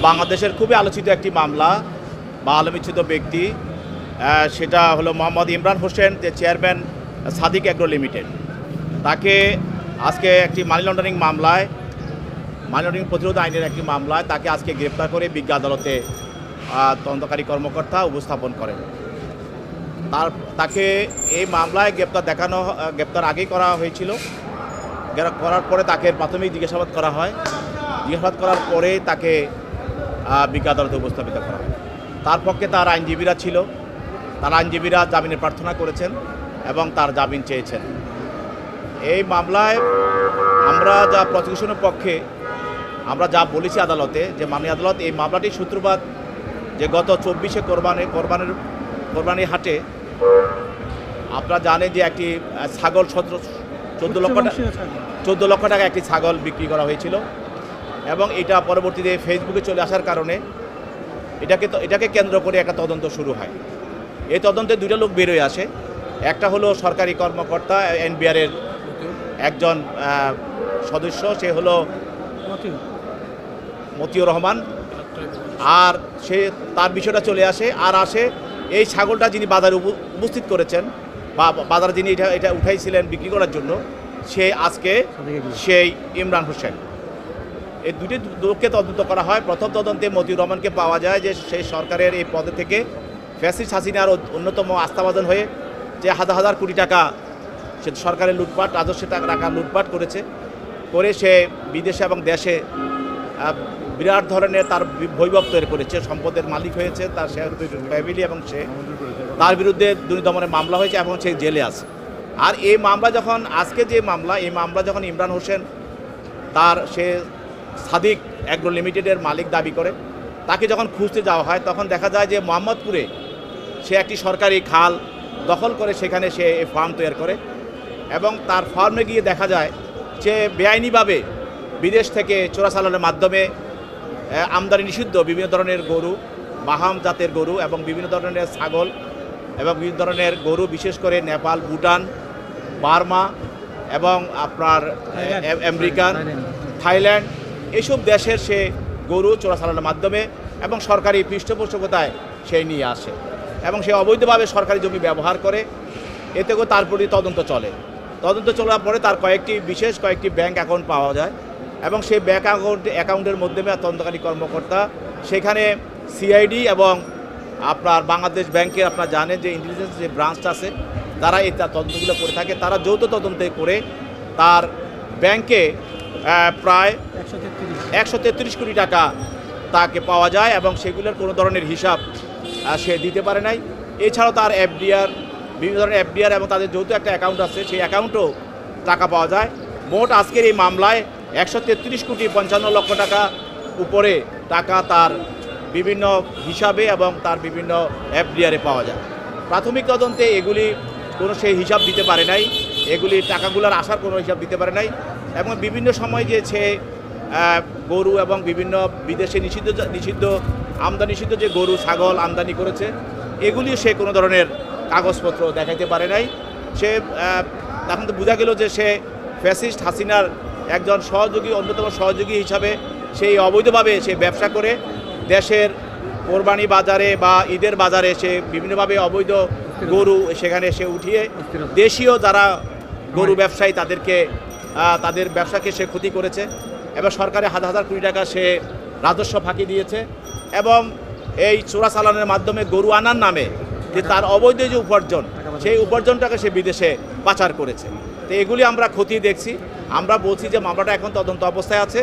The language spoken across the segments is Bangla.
বাংলাদেশের খুবই আলোচিত একটি মামলা বা আলোচিত ব্যক্তি, সেটা হলো মোহাম্মদ ইমরান হোসেন, যে চেয়ারম্যান সাদিক অ্যাগ্রো লিমিটেড। তাকে আজকে একটি মানি লন্ডারিং মামলায়, মানি লন্ডারিং প্রতিরোধ আইনের একটি মামলায় তাকে আজকে গ্রেপ্তার করে বিজ্ঞ আদালতে তদন্তকারী কর্মকর্তা উপস্থাপন করেন। তাকে এই মামলায় গ্রেপ্তার আগেই করা হয়েছিল। করার পরে তাকে প্রাথমিক জিজ্ঞাসাবাদ করা হয়। জিজ্ঞাসাবাদ করার পরে তাকে বিজ্ঞ আদালতে উপস্থাপিত করা হয়। তার পক্ষে তার আইনজীবীরা ছিল, তার আইনজীবীরা জামিনের প্রার্থনা করেছেন এবং তার জামিন চেয়েছেন। এই মামলায় আমরা যা প্রসিকিউশনের পক্ষে আমরা যা বলেছি আদালতে, যে মাননীয় আদালত এই মামলাটির সূত্রপাত যে গত 24শে কোরবানি হাটে আপনারা জানেন যে একটি ছাগল 14 লক্ষ টাকা একটি ছাগল বিক্রি করা হয়েছিল এবং এটা পরবর্তীতে ফেসবুকে চলে আসার কারণে এটাকে কেন্দ্র করে একটা তদন্ত শুরু হয়। এই তদন্তে দুইটা লোক বেরোয় আসে। একটা হলো সরকারি কর্মকর্তা এনবিআরের একজন সদস্য, সে হলো মতিউর রহমান, আর সে তার বিষয়টা চলে আসে। আর আসে এই ছাগলটা যিনি বাজারে উপস্থিত করেছেন বা বাজারে যিনি এটা উঠাইছিলেন বিক্রি করার জন্য, সে আজকে সেই ইমরান হোসেন। এই দুটি লোককে তদন্ত করা হয়। প্রথম তদন্তে মতিউর রহমানকে পাওয়া যায় যে সেই সরকারের এই পদে থেকে ফ্যাসিস্ট হাসিনার অন্যতম আস্থাভাজন হয়ে যে হাজার হাজার কোটি টাকা সে সরকারের লুটপাট, রাজস্ব টাকা লুটপাট করে সে বিদেশে এবং দেশে বিরাট ধরনের তার বৈভব তৈরি করেছে, সম্পদের মালিক হয়েছে, তার ফ্যামিলি, এবং সে তার বিরুদ্ধে দুর্নীতি দমনের মামলা হয়েছে এবং সে জেলে আছে। আর এই মামলা যখন আজকে যে মামলা, এই মামলা যখন ইমরান হোসেন সে সাদিক অ্যাগ্রো লিমিটেডের মালিক দাবি করে, তাকে যখন খুঁজতে যাওয়া হয় তখন দেখা যায় যে মোহাম্মদপুরে সে একটি সরকারি খাল দখল করে সেখানে সে ফার্ম তৈরি করে এবং তার ফার্মে গিয়ে দেখা যায় যে বেআইনিভাবে বিদেশ থেকে চোরাচালানের মাধ্যমে আমদানি নিষিদ্ধ বিভিন্ন ধরনের গরু, বাহাম জাতের গরু এবং বিভিন্ন ধরনের ছাগল এবং বিভিন্ন ধরনের গরু, বিশেষ করে নেপাল, ভুটান, বার্মা এবং আপনার আমেরিকান, থাইল্যান্ড, এইসব দেশের সে গরু চোরাচালানের মাধ্যমে এবং সরকারি পৃষ্ঠপোষকতায় সে নিয়ে আসে এবং সে অবৈধভাবে সরকারি জমি ব্যবহার করে। এতে করে তার প্রতি তদন্ত চলার পরে তার বিশেষ কয়েকটি ব্যাংক অ্যাকাউন্ট পাওয়া যায় এবং সেই ব্যাংক অ্যাকাউন্টের মাধ্যমে তদন্তকারী কর্মকর্তা সেখানে সিআইডি এবং আপনার বাংলাদেশ ব্যাংকের, আপনারা জানেন যে ইন্টেলিজেন্স যে ব্রাঞ্চটা আছে, তারা এই তদন্তগুলো করে থাকে। তারা যৌথ তদন্তে করে তার ব্যাংকে প্রায় 133 কোটি টাকা তাকে পাওয়া যায় এবং সেগুলোর কোনো ধরনের হিসাব সে দিতে পারে নাই। এছাড়াও তার বিভিন্ন ধরনের এফডিআর এবং তাদের যৌথ একটা অ্যাকাউন্ট আছে, সেই অ্যাকাউন্টও টাকা পাওয়া যায়। মোট আজকের এই মামলায় 133 কোটি 55 লক্ষ টাকা উপরে টাকা তার বিভিন্ন হিসাবে এবং তার বিভিন্ন এফডিআরে পাওয়া যায়। প্রাথমিক তদন্তে এগুলি কোনো সেই হিসাব দিতে পারে নাই, এগুলি টাকাগুলোর আসার কোনো হিসাব দিতে পারে নাই এবং বিভিন্ন সময় যে সে গরু এবং বিভিন্ন বিদেশে আমদানি নিষিদ্ধ যে গরু ছাগল আমদানি করেছে, এগুলিও সে কোনো ধরনের কাগজপত্র দেখাইতে পারে নাই। সে তখন তো বোঝা গেল যে সে ফ্যাসিস্ট হাসিনার একজন অন্যতম সহযোগী হিসাবে সেই অবৈধভাবে সে ব্যবসা করে দেশের কোরবানি বাজারে বা ঈদের বাজারে সে বিভিন্নভাবে অবৈধ গরু সেখানে সে উঠিয়ে দেশীয় যারা গরু ব্যবসায়ী তাদের ব্যবসাকে সে ক্ষতি করেছে এবং সরকারে হাজার হাজার কোটি টাকা সে রাজস্ব ফাঁকি দিয়েছে এবং এই চোরাচালানের মাধ্যমে গরু আনার নামে যে তার অবৈধ যে উপার্জন, সেই উপার্জনটাকে সে বিদেশে পাচার করেছে। তো এগুলি আমরা খতিয়ে দেখছি। আমরা বলছি যে মামলাটা এখন তদন্ত অবস্থায় আছে,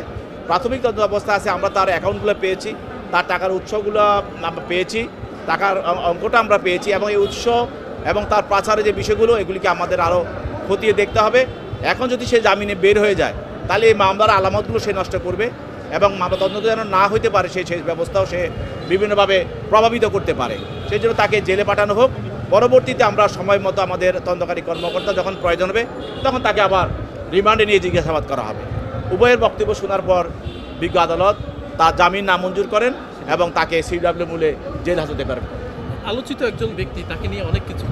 প্রাথমিক তদন্ত অবস্থায় আছে। আমরা তার অ্যাকাউন্টগুলো পেয়েছি, তার টাকার উৎসগুলো আমরা পেয়েছি, টাকার অঙ্কটা আমরা পেয়েছি এবং এই উৎস এবং তার পাচারের যে বিষয়গুলো, এগুলিকে আমাদের আরও খতিয়ে দেখতে হবে। এখন যদি সে জামিনে বের হয়ে যায় তাহলে এই মামলার আলামতগুলো সে নষ্ট করবে এবং মামলা তদন্ত যেন না হইতে পারে সেই ব্যবস্থাও সে বিভিন্নভাবে প্রভাবিত করতে পারে। সেই জন্য তাকে জেলে পাঠানো হোক। পরবর্তীতে আমরা সময় মতো আমাদের তদন্তকারী কর্মকর্তা যখন প্রয়োজন হবে তখন তাকে আবার রিমান্ডে নিয়ে জিজ্ঞাসাবাদ করা হবে। উভয়ের বক্তব্য শোনার পর বিজ্ঞ আদালত তার জামিন নামঞ্জুর করেন এবং তাকে সিডব্লিউ মূলে জেল হাজতে পারেন। আলোচিত একজন ব্যক্তি, তাকে নিয়ে অনেক কিছু